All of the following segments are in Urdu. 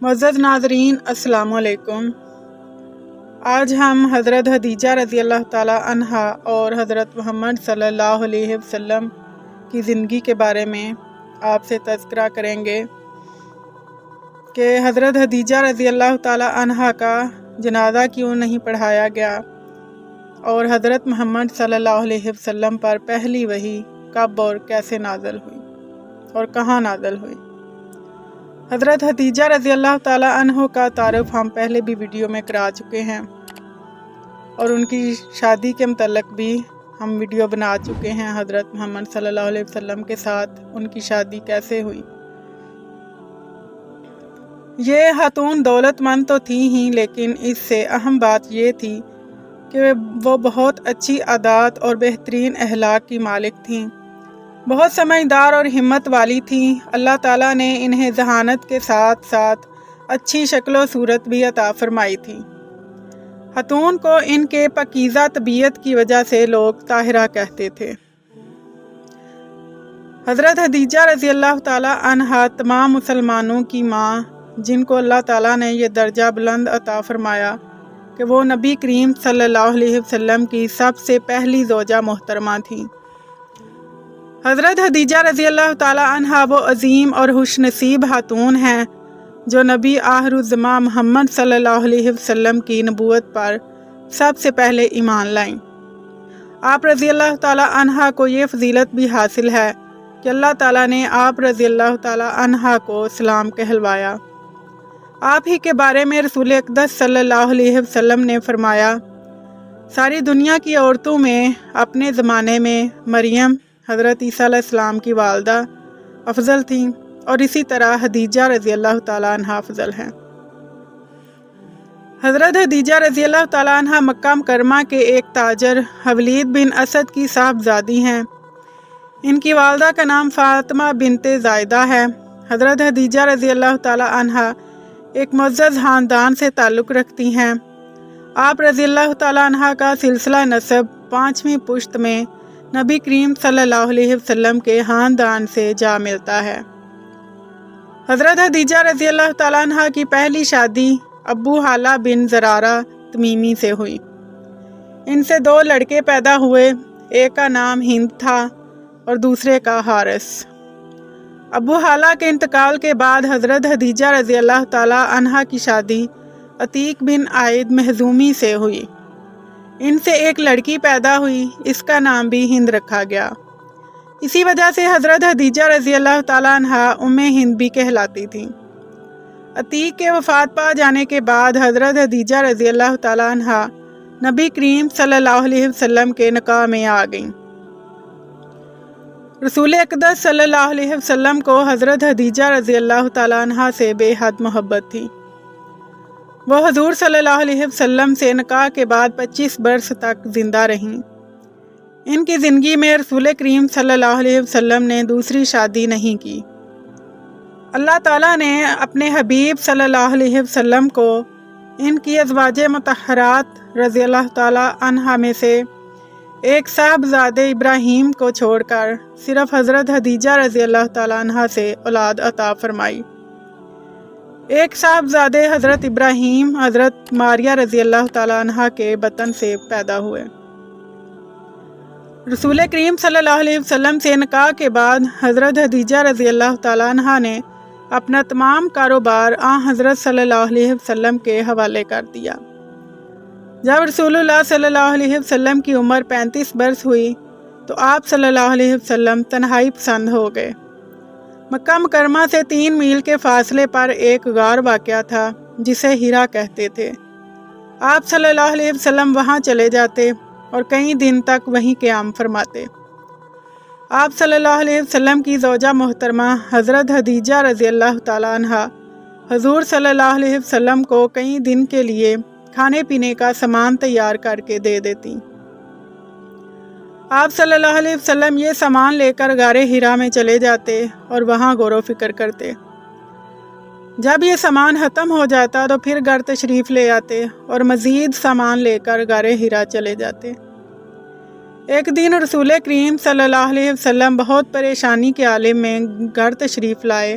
معزز ناظرین السلام علیکم۔ آج ہم حضرت خدیجہ رضی اللہ تعالی عنہا اور حضرت محمد صلی اللہ علیہ وسلم کی زندگی کے بارے میں آپ سے تذکرہ کریں گے کہ حضرت خدیجہ رضی اللہ تعالی عنہا کا جنازہ کیوں نہیں پڑھایا گیا اور حضرت محمد صلی اللہ علیہ وسلم پر پہلی وحی کب اور کیسے نازل ہوئی اور کہاں نازل ہوئی۔ حضرت خدیجہ رضی اللہ تعالی عنہ کا تعارف ہم پہلے بھی ویڈیو میں کرا چکے ہیں اور ان کی شادی کے متعلق بھی ہم ویڈیو بنا چکے ہیں۔ حضرت محمد صلی اللہ علیہ وسلم کے ساتھ ان کی شادی کیسے ہوئی۔ یہ خاتون دولت مند تو تھی ہی، لیکن اس سے اہم بات یہ تھی کہ وہ بہت اچھی عادات اور بہترین اخلاق کی مالک تھیں، بہت سمجھدار اور ہمت والی تھیں۔ اللہ تعالیٰ نے انہیں ذہانت کے ساتھ ساتھ اچھی شکل و صورت بھی عطا فرمائی تھی۔ خاتون کو ان کے پاکیزہ طبیعت کی وجہ سے لوگ طاہرہ کہتے تھے۔ حضرت خدیجہ رضی اللہ تعالی عنہا تمام مسلمانوں کی ماں، جن کو اللہ تعالیٰ نے یہ درجہ بلند عطا فرمایا کہ وہ نبی کریم صلی اللہ علیہ وسلم کی سب سے پہلی زوجہ محترمہ تھیں۔ حضرت خدیجہ رضی اللہ تعالی عنہا وہ عظیم اور خوش نصیب خاتون ہیں جو نبی آخر الزماں محمد صلی اللہ علیہ وسلم کی نبوت پر سب سے ایمان ایمان لائیں۔ آپ رضی اللہ تعالی عنہا کو یہ فضیلت بھی حاصل ہے کہ اللہ تعالیٰ نے آپ رضی اللہ تعالی عنہا کو سلام کہلوایا۔ آپ ہی کے بارے میں رسول اقدس صلی اللہ علیہ وسلم نے فرمایا، ساری دنیا کی عورتوں میں اپنے زمانے میں مریم حضرت عیسیٰ علیہ السلام کی والدہ افضل تھیں، اور اسی طرح خدیجہ رضی اللہ تعالیٰ عنہا افضل ہیں۔ حضرت خدیجہ رضی اللہ تعالیٰ عنہا مکہ مکرمہ کے ایک تاجر حولید بن اسد کی صاحبزادی ہیں۔ ان کی والدہ کا نام فاطمہ بنت زائدہ ہے۔ حضرت خدیجہ رضی اللہ تعالیٰ عنہا ایک معزز خاندان سے تعلق رکھتی ہیں۔ آپ رضی اللہ تعالیٰ عنہا کا سلسلہ نسب 5ویں پشت میں نبی کریم صلی اللہ علیہ وسلم کے خاندان سے جا ملتا ہے۔ حضرت خدیجہ رضی اللہ تعالیٰ عنہا کی پہلی شادی ابو حالہ بن زرارہ تمیمی سے ہوئی۔ ان سے 2 لڑکے پیدا ہوئے، ایک کا نام ہند تھا اور دوسرے کا حارث۔ ابو حالہ کے انتقال کے بعد حضرت خدیجہ رضی اللہ تعالیٰ عنہا کی شادی عتیق بن عائد مخزومی سے ہوئی۔ ان سے ایک لڑکی پیدا ہوئی، اس کا نام بھی ہند رکھا گیا۔ اسی وجہ سے حضرت خدیجہ رضی اللہ تعالیٰ عنہا ام ہند بھی کہلاتی تھیں۔ عتیق کے وفات پا جانے کے بعد حضرت خدیجہ رضی اللہ تعالیٰ عنہا نبی کریم صلی اللہ علیہ وسلم کے نکاح میں آ گئیں۔ رسول اقدس صلی اللہ علیہ وسلم کو حضرت خدیجہ رضی اللہ تعالیٰ عنہا سے بے حد محبت تھی۔ وہ حضور صلی اللہ علیہ وسلم سے نکاح کے بعد 25 برس تک زندہ رہیں۔ ان کی زندگی میں رسول کریم صلی اللہ علیہ وسلم نے دوسری شادی نہیں کی۔ اللہ تعالیٰ نے اپنے حبیب صلی اللہ علیہ وسلم کو ان کی ازواج مطہرات رضی اللہ تعالیٰ عنہا میں سے ایک صاحبزادے ابراہیم کو چھوڑ کر صرف حضرت خدیجہ رضی اللہ تعالیٰ عنہا سے اولاد عطا فرمائی۔ ایک صاحبزادے حضرت ابراہیم حضرت ماریہ رضی اللہ تعالیٰ عنہا کے بطن سے پیدا ہوئے۔ رسول کریم صلی اللہ علیہ وسلم سے نکاح کے بعد حضرت خدیجہ رضی اللہ تعالیٰ عنہا نے اپنا تمام کاروبار حضرت صلی اللہ علیہ وسلم کے حوالے کر دیا۔ جب رسول اللہ صلی اللہ علیہ وسلم کی عمر 35 برس ہوئی تو آپ صلی اللہ علیہ وسلم تنہائی پسند ہو گئے۔ مکہ مکرمہ سے 3 میل کے فاصلے پر ایک غار واقع تھا جسے ہیرا کہتے تھے۔ آپ صلی اللہ علیہ وسلم وہاں چلے جاتے اور کئی دن تک وہیں قیام فرماتے۔ آپ صلی اللہ علیہ وسلم کی زوجہ محترمہ حضرت خدیجہ رضی اللہ تعالیٰ عنہا حضور صلی اللہ علیہ وسلم کو کئی دن کے لیے کھانے پینے کا سامان تیار کر کے دے دیتی۔ آپ صلی اللہ علیہ وسلم یہ سامان لے کر غار ہیرا میں چلے جاتے اور وہاں غور و فکر کرتے۔ جب یہ سامان ختم ہو جاتا تو پھر گھر تشریف لے آتے اور مزید سامان لے کر غار ہیرا چلے جاتے۔ ایک دن رسول کریم صلی اللہ علیہ وسلم بہت پریشانی کے عالم میں گھر تشریف لائے۔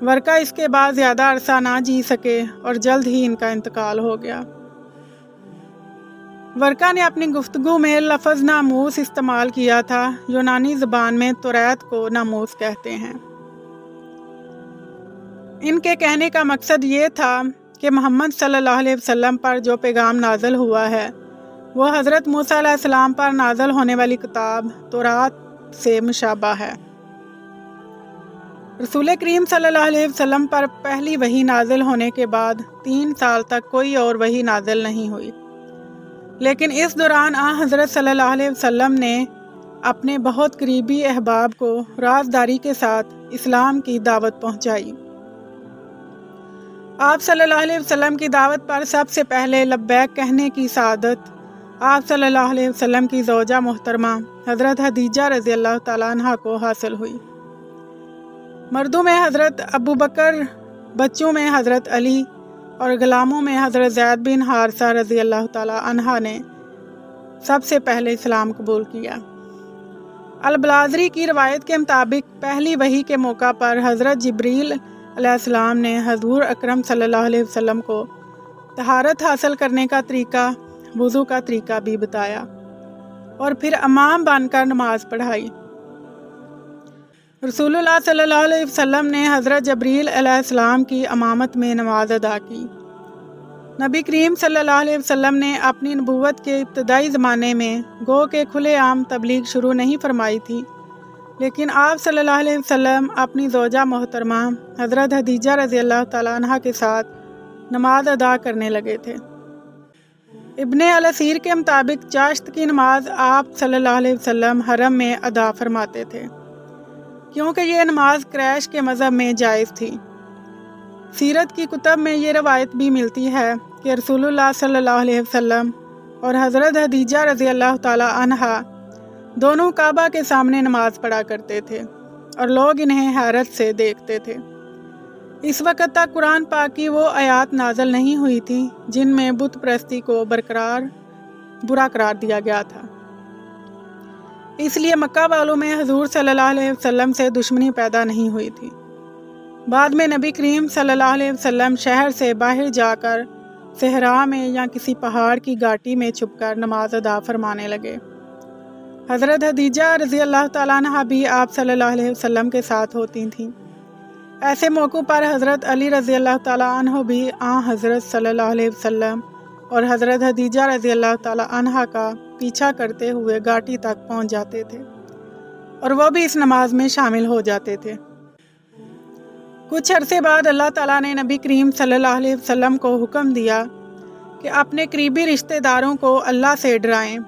ورقہ اس کے بعد زیادہ عرصہ نہ جی سکے اور جلد ہی ان کا انتقال ہو گیا۔ ورقہ نے اپنی گفتگو میں لفظ ناموس استعمال کیا تھا۔ یونانی زبان میں توریت کو ناموس کہتے ہیں۔ ان کے کہنے کا مقصد یہ تھا کہ محمد صلی اللہ علیہ وسلم پر جو پیغام نازل ہوا ہے وہ حضرت موسیٰ علیہ السلام پر نازل ہونے والی کتاب تورات سے مشابہ ہے۔ رسول کریم صلی اللہ علیہ وسلم پر پہلی وحی نازل ہونے کے بعد 3 سال تک کوئی اور وحی نازل نہیں ہوئی، لیکن اس دوران حضرت صلی اللہ علیہ وسلم نے اپنے بہت قریبی احباب کو رازداری کے ساتھ اسلام کی دعوت پہنچائی۔ آپ صلی اللہ علیہ وسلم کی دعوت پر سب سے پہلے لبیک کہنے کی سعادت آپ صلی اللہ علیہ وسلم کی زوجہ محترمہ حضرت خدیجہ رضی اللہ تعالیٰ عنہ کو حاصل ہوئی۔ مردوں میں حضرت ابو بکر، بچوں میں حضرت علی اور غلاموں میں حضرت زید بن حارثہ رضی اللہ تعالیٰ عنہ نے سب سے پہلے اسلام قبول کیا۔ البلازری کی روایت کے مطابق پہلی وحی کے موقع پر حضرت جبریل علیہ السلام نے حضور اکرم صلی اللہ علیہ وسلم کو طہارت حاصل کرنے کا طریقہ، وضو کا طریقہ بھی بتایا اور پھر امام بن کر نماز پڑھائی۔ رسول اللہ صلی اللہ علیہ وسلم نے حضرت جبریل علیہ السلام کی امامت میں نماز ادا کی۔ نبی کریم صلی اللہ علیہ وسلم نے اپنی نبوت کے ابتدائی زمانے میں گو کہ کھلے عام تبلیغ شروع نہیں فرمائی تھی، لیکن آپ صلی اللہ علیہ وسلم اپنی زوجہ محترمہ حضرت خدیجہ رضی اللہ تعالیٰ عنہ کے ساتھ نماز ادا کرنے لگے تھے۔ ابن الاسیر کے مطابق چاشت کی نماز آپ صلی اللہ علیہ وسلم حرم میں ادا فرماتے تھے، کیونکہ یہ نماز قریش کے مذہب میں جائز تھی۔ سیرت کی کتب میں یہ روایت بھی ملتی ہے کہ رسول اللہ صلی اللہ علیہ وسلم اور حضرت خدیجہ رضی اللہ تعالی عنہا دونوں کعبہ کے سامنے نماز پڑھا کرتے تھے اور لوگ انہیں حیرت سے دیکھتے تھے۔ اس وقت تک قرآن پاک کی وہ آیات نازل نہیں ہوئی تھی جن میں بت پرستی کو برا قرار دیا گیا تھا، اس لیے مکہ والوں میں حضور صلی اللہ علیہ وسلم سے دشمنی پیدا نہیں ہوئی تھی۔ بعد میں نبی کریم صلی اللہ علیہ وسلم شہر سے باہر جا کر صحرا میں یا کسی پہاڑ کی گھاٹی میں چھپ کر نماز ادا فرمانے لگے۔ حضرت خدیجہ رضی اللہ تعالیٰ عنہ بھی آپ صلی اللہ علیہ وسلم کے ساتھ ہوتی تھیں۔ ایسے موقعوں پر حضرت علی رضی اللہ تعالیٰ عنہ بھی حضرت صلی اللہ علیہ وسلم اور حضرت خدیجہ رضی اللہ تعالیٰ عنہ کا پیچھا کرتے ہوئے گھاٹی تک پہنچ جاتے تھے اور وہ بھی اس نماز میں شامل ہو جاتے تھے۔ کچھ عرصے بعد اللہ تعالیٰ نے نبی کریم صلی اللہ علیہ وسلم کو حکم دیا کہ اپنے قریبی رشتہ داروں کو اللہ سے ڈرائیں،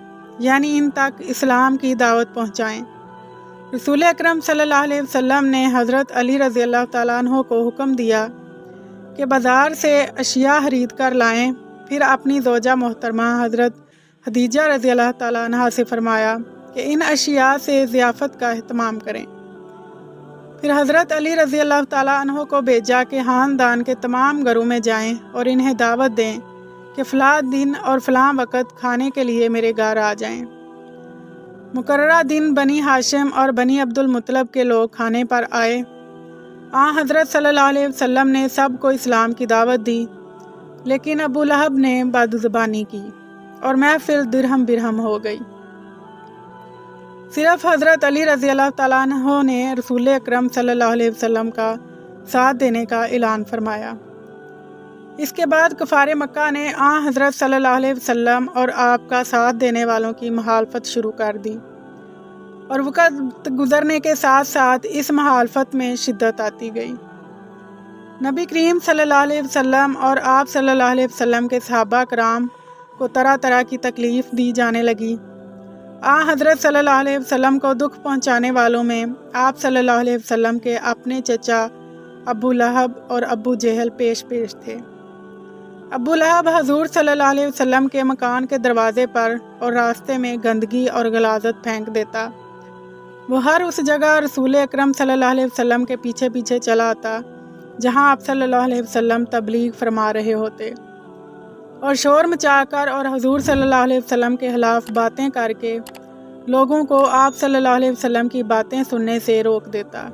یعنی ان تک اسلام کی دعوت پہنچائیں۔ رسول اکرم صلی اللہ علیہ وسلم نے حضرت علی رضی اللہ تعالیٰ عنہ کو حکم دیا کہ بازار سے اشیاء خرید کر لائیں، پھر اپنی زوجہ محترمہ حضرت خدیجہ رضی اللہ تعالیٰ عنہ سے فرمایا کہ ان اشیاء سے ضیافت کا اہتمام کریں۔ پھر حضرت علی رضی اللہ تعالیٰ عنہ کو بھیجا کہ خاندان کے تمام گھروں میں جائیں اور انہیں دعوت دیں کہ فلاں دن اور فلاں وقت کھانے کے لیے میرے گھر آ جائیں۔ مقررہ دن بنی ہاشم اور بنی عبد المطلب کے لوگ کھانے پر آئے۔ حضرت صلی اللہ علیہ وسلم نے سب کو اسلام کی دعوت دی، لیکن ابو لہب نے بدزبانی کی اور محفل درہم برہم ہو گئی۔ صرف حضرت علی رضی اللہ تعالیٰ عنہ نے رسول اکرم صلی اللہ علیہ وسلم کا ساتھ دینے کا اعلان فرمایا۔ اس کے بعد کفار مکہ نے حضرت صلی اللہ علیہ وسلم اور آپ کا ساتھ دینے والوں کی مخالفت شروع کر دی، اور وقت گزرنے کے ساتھ ساتھ اس مخالفت میں شدت آتی گئی۔ نبی کریم صلی اللہ علیہ وسلم اور آپ صلی اللہ علیہ وسلم کے صحابہ کرام کو طرح طرح کی تکلیف دی جانے لگی۔ حضرت صلی اللہ علیہ وسلم کو دکھ پہنچانے والوں میں آپ صلی اللہ علیہ وسلم کے اپنے چچا ابو لہب اور ابو جہل پیش تھے۔ ابو لہب حضور صلی اللہ علیہ وسلم کے مکان کے دروازے پر اور راستے میں گندگی اور غلاظت پھینک دیتا۔ وہ ہر اس جگہ رسول اکرم صلی اللہ علیہ وسلم کے پیچھے پیچھے چلا آتا جہاں آپ صلی اللہ علیہ وسلم تبلیغ فرما رہے ہوتے، اور شور مچا کر اور حضور صلی اللہ علیہ وسلم کے خلاف باتیں کر کے لوگوں کو آپ صلی اللہ علیہ وسلم کی باتیں سننے سے روک دیتا۔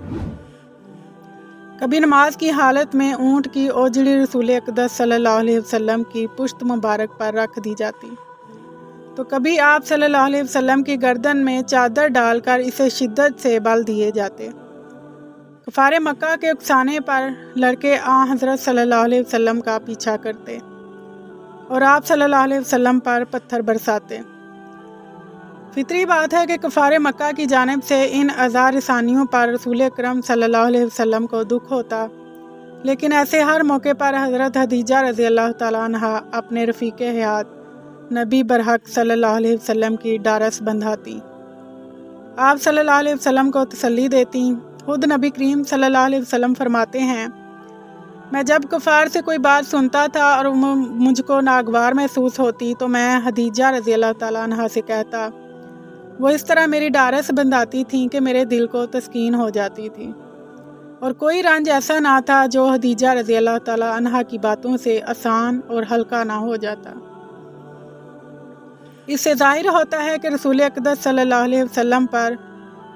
کبھی نماز کی حالت میں اونٹ کی اوجڑی رسول اقدس صلی اللہ علیہ وسلم کی پشت مبارک پر رکھ دی جاتی، تو کبھی آپ صلی اللہ علیہ وسلم کی گردن میں چادر ڈال کر اسے شدت سے بل دیے جاتے۔ کفار مکہ کے اکسانے پر لڑکے حضرت صلی اللہ علیہ وسلم کا پیچھا کرتے اور آپ صلی اللہ علیہ وسلم پر پتھر برساتے۔ فطری بات ہے کہ کفار مکہ کی جانب سے ان اذار رسانیوں پر رسول اکرم صلی اللہ علیہ وسلم کو دکھ ہوتا، لیکن ایسے ہر موقع پر حضرت خدیجہ رضی اللہ تعالیٰ عنہ اپنے رفیق حیات نبی برحق صلی اللہ علیہ وسلم کی ڈارس بندھاتی، آپ صلی اللہ علیہ وسلم کو تسلی دیتی۔ خود نبی کریم صلی اللہ علیہ وسلم فرماتے ہیں، میں جب کفار سے کوئی بات سنتا تھا اور مجھ کو ناگوار محسوس ہوتی تو میں خدیجہ رضی اللہ تعالیٰ عنہ سے کہتا، وہ اس طرح میری ڈارس بندھاتی تھیں کہ میرے دل کو تسکین ہو جاتی تھی، اور کوئی رنج ایسا نہ تھا جو خدیجہ رضی اللہ تعالیٰ عنہ کی باتوں سے آسان اور ہلکا نہ ہو جاتا۔ اس سے ظاہر ہوتا ہے کہ رسول اقدس صلی اللہ علیہ وسلم پر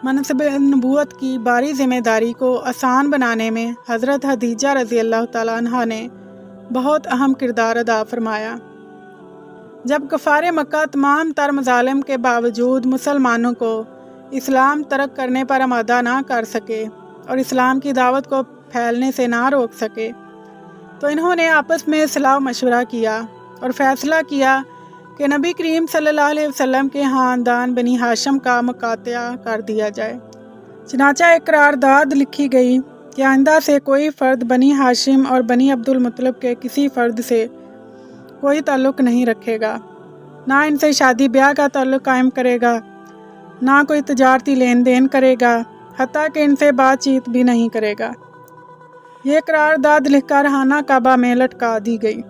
منصب نبوت کی باری ذمہ داری کو آسان بنانے میں حضرت خدیجہ رضی اللہ تعالیٰ عنہ نے بہت اہم کردار ادا فرمایا۔ جب کفار مکہ تمام تر مظالم کے باوجود مسلمانوں کو اسلام ترک کرنے پر آمادہ نہ کر سکے اور اسلام کی دعوت کو پھیلنے سے نہ روک سکے، تو انہوں نے آپس میں صلاح مشورہ کیا اور فیصلہ کیا کہ نبی کریم صلی اللہ علیہ وسلم کے خاندان بنی ہاشم کا مقاطعہ کر دیا جائے۔ چنانچہ ایک قرارداد لکھی گئی کہ آئندہ سے کوئی فرد بنی ہاشم اور بنی عبد المطلب کے کسی فرد سے کوئی تعلق نہیں رکھے گا، نہ ان سے شادی بیاہ کا تعلق قائم کرے گا، نہ کوئی تجارتی لین دین کرے گا، حتیٰ کہ ان سے بات چیت بھی نہیں کرے گا۔ یہ قرارداد لکھ کر خانہ کعبہ میں لٹکا دی گئی۔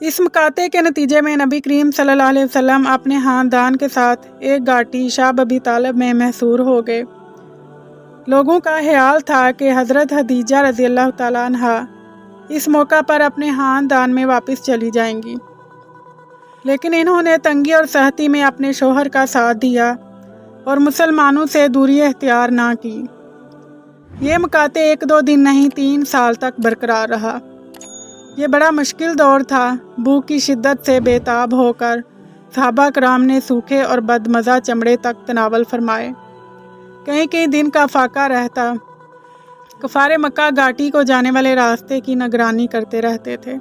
اس مقاطعے کے نتیجے میں نبی کریم صلی اللہ علیہ وسلم اپنے خاندان کے ساتھ ایک گھاٹی شعب ابی طالب میں محصور ہو گئے۔ لوگوں کا خیال تھا کہ حضرت خدیجہ رضی اللہ تعالیٰ عنہ اس موقع پر اپنے خاندان میں واپس چلی جائیں گی، لیکن انہوں نے تنگی اور سختی میں اپنے شوہر کا ساتھ دیا اور مسلمانوں سے دوری اختیار نہ کی۔ یہ مقاطع 1-2 دن نہیں 3 سال تک برقرار رہا۔ یہ بڑا مشکل دور تھا۔ بھوک کی شدت سے بے تاب ہو کر صحابہ کرام نے سوکھے اور بدمزہ چمڑے تک تناول فرمائے۔ کئی کئی دن کا فاقہ رہتا۔ کفار مکہ گھاٹی کو جانے والے راستے کی نگرانی کرتے رہتے تھے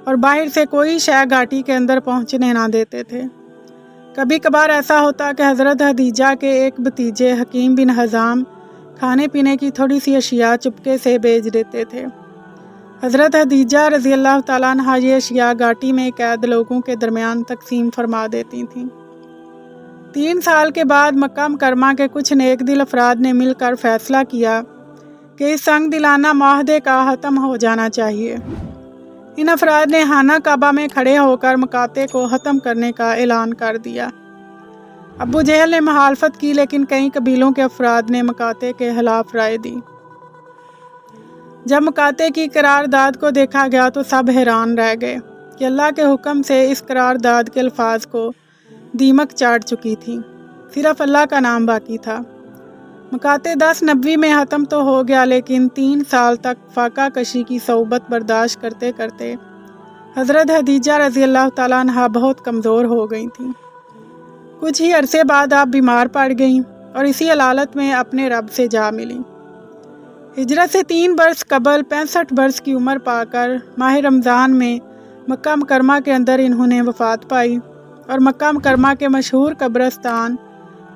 اور باہر سے کوئی شے گھاٹی کے اندر پہنچنے نہ دیتے تھے۔ کبھی کبھار ایسا ہوتا کہ حضرت خدیجہ کے ایک بھتیجے حکیم بن حزام کھانے پینے کی تھوڑی سی اشیاء چپکے سے بھیج دیتے تھے۔ حضرت خدیجہ رضی اللہ تعالیٰ عنہ یہ اشیاء گھاٹی میں قید لوگوں کے درمیان تقسیم فرما دیتی تھیں۔ 3 سال کے بعد مکہ مکرمہ کے کچھ نیک دل افراد نے مل کر فیصلہ کیا کہ اس سنگ دلانہ معاہدے کا ختم ہو جانا چاہیے۔ ان افراد نے خانہ کعبہ میں کھڑے ہو کر مقاطعے کو ختم کرنے کا اعلان کر دیا۔ ابو جہل نے مخالفت کی، لیکن کئی قبیلوں کے افراد نے مقاطعے کے خلاف رائے دی۔ جب مقاطعے کی قرارداد کو دیکھا گیا تو سب حیران رہ گئے کہ اللہ کے حکم سے اس قرارداد کے الفاظ کو دیمک چاٹ چکی تھی، صرف اللہ کا نام باقی تھا۔ مقاطع 10 نبوی میں ختم تو ہو گیا، لیکن 3 سال تک فاقہ کشی کی صعوبت برداشت کرتے کرتے حضرت خدیجہ رضی اللہ تعالیٰ عنہ بہت کمزور ہو گئی تھیں۔ کچھ ہی عرصے بعد آپ بیمار پڑ گئیں اور اسی حالت میں اپنے رب سے جا ملیں۔ ہجرت سے 3 برس قبل 65 برس کی عمر پا کر ماہ رمضان میں مکہ مکرمہ کے اندر انہوں نے وفات پائی، اور مکہ مکرمہ کے مشہور قبرستان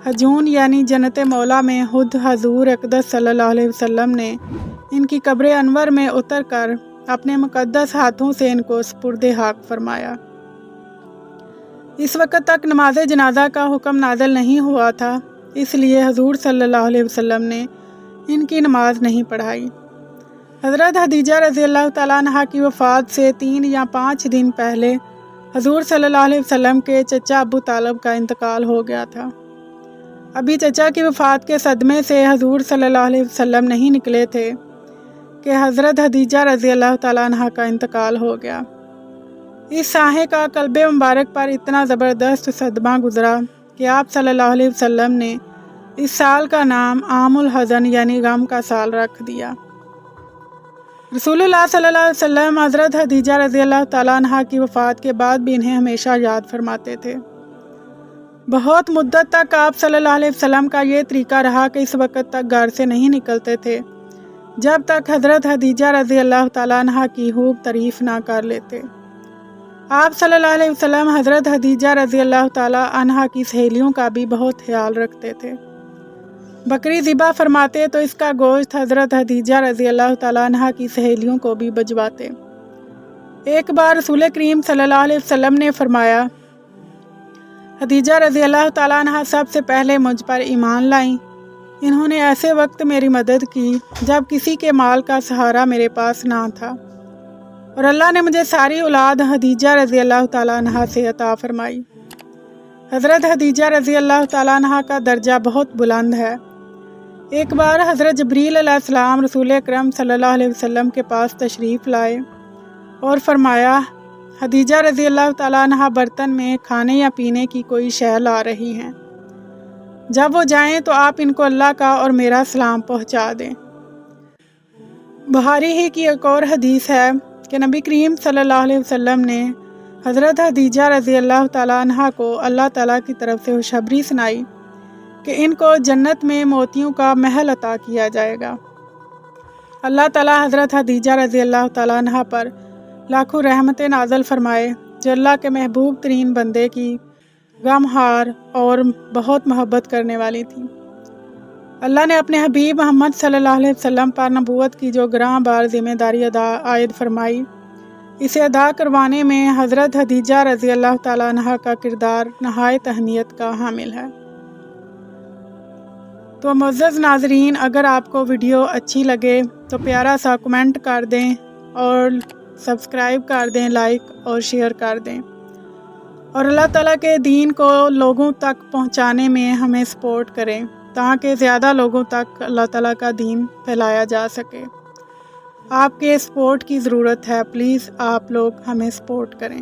حجون یعنی جنت مولا میں خود حضور اقدس صلی اللہ علیہ وسلم نے ان کی قبر انور میں اتر کر اپنے مقدس ہاتھوں سے ان کو سپرد حق فرمایا۔ اس وقت تک نماز جنازہ کا حکم نازل نہیں ہوا تھا، اس لیے حضور صلی اللہ علیہ وسلم نے ان کی نماز نہیں پڑھائی۔ حضرت خدیجہ رضی اللہ تعالیٰ عنہ کی وفات سے 3 یا 5 دن پہلے حضور صلی اللہ علیہ وسلم کے چچا ابو طالب کا انتقال ہو گیا تھا۔ ابھی چچا کی وفات کے صدمے سے حضور صلی اللہ علیہ وسلم نہیں نکلے تھے کہ حضرت خدیجہ رضی اللہ تعالیٰ عنہ کا انتقال ہو گیا۔ اس سانحے کا قلب مبارک پر اتنا زبردست صدمہ گزرا کہ آپ صلی اللہ علیہ وسلم نے اس سال کا نام عام الحزن یعنی غم کا سال رکھ دیا۔ رسول اللہ صلی اللہ علیہ وسلم حضرت خدیجہ رضی اللہ تعالیٰ عنہ کی وفات کے بعد بھی انہیں ہمیشہ یاد فرماتے تھے۔ بہت مدت تک آپ صلی اللہ علیہ وسلم کا یہ طریقہ رہا کہ اس وقت تک گھر سے نہیں نکلتے تھے جب تک حضرت خدیجہ رضی اللہ تعالیٰ عنہ کی خوب تعریف نہ کر لیتے۔ آپ صلی اللہ علیہ وسلم حضرت خدیجہ رضی اللہ تعالیٰ عنہ کی سہیلیوں کا بھی بہت خیال رکھتے تھے۔ بکری ذبح فرماتے تو اس کا گوشت حضرت خدیجہ رضی اللہ تعالیٰ عنہ کی سہیلیوں کو بھی بھجواتے۔ ایک بار رسول کریم صلی اللہ علیہ وسلم نے فرمایا، خدیجہ رضی اللہ تعالیٰ عنہ سب سے پہلے مجھ پر ایمان لائیں۔ انہوں نے ایسے وقت میری مدد کی جب کسی کے مال کا سہارا میرے پاس نہ تھا، اور اللہ نے مجھے ساری اولاد خدیجہ رضی اللہ تعالیٰ عنہ سے عطا فرمائی۔ حضرت خدیجہ رضی اللہ تعالیٰ عنہ کا درجہ بہت بلند ہے۔ ایک بار حضرت جبریل علیہ السلام رسول اکرم صلی اللہ علیہ وسلم کے پاس تشریف لائے اور فرمایا، خدیجہ رضی اللہ تعالیٰ عنہ برتن میں کھانے یا پینے کی کوئی شے لا رہی ہیں، جب وہ جائیں تو آپ ان کو اللہ کا اور میرا سلام پہنچا دیں۔ بخاری ہی کی ایک اور حدیث ہے کہ نبی کریم صلی اللہ علیہ وسلم نے حضرت خدیجہ رضی اللہ تعالیٰ عنہ کو اللہ تعالیٰ کی طرف سے خوشخبری سنائی کہ ان کو جنت میں موتیوں کا محل عطا کیا جائے گا۔ اللہ تعالیٰ حضرت خدیجہ رضی اللہ تعالیٰ عنہ پر لاکھوں رحمتیں نازل فرمائے، جو اللہ کے محبوب ترین بندے کی غمخوار اور بہت محبت کرنے والی تھی۔ اللہ نے اپنے حبیب محمد صلی اللہ علیہ وسلم پر نبوت کی جو گراں بار ذمہ داری عائد فرمائی، اسے ادا کروانے میں حضرت خدیجہ رضی اللہ تعالیٰ عنہ کا کردار نہایت اہمیت کا حامل ہے۔ تو معزز ناظرین، اگر آپ کو ویڈیو اچھی لگے تو پیارا سا کمنٹ کر دیں اور سبسکرائب کر دیں، لائک اور شیئر کر دیں، اور اللہ تعالیٰ کے دین کو لوگوں تک پہنچانے میں ہمیں سپورٹ کریں تاکہ زیادہ لوگوں تک اللہ تعالیٰ کا دین پھیلایا جا سکے۔ آپ کے سپورٹ کی ضرورت ہے، پلیز آپ لوگ ہمیں سپورٹ کریں۔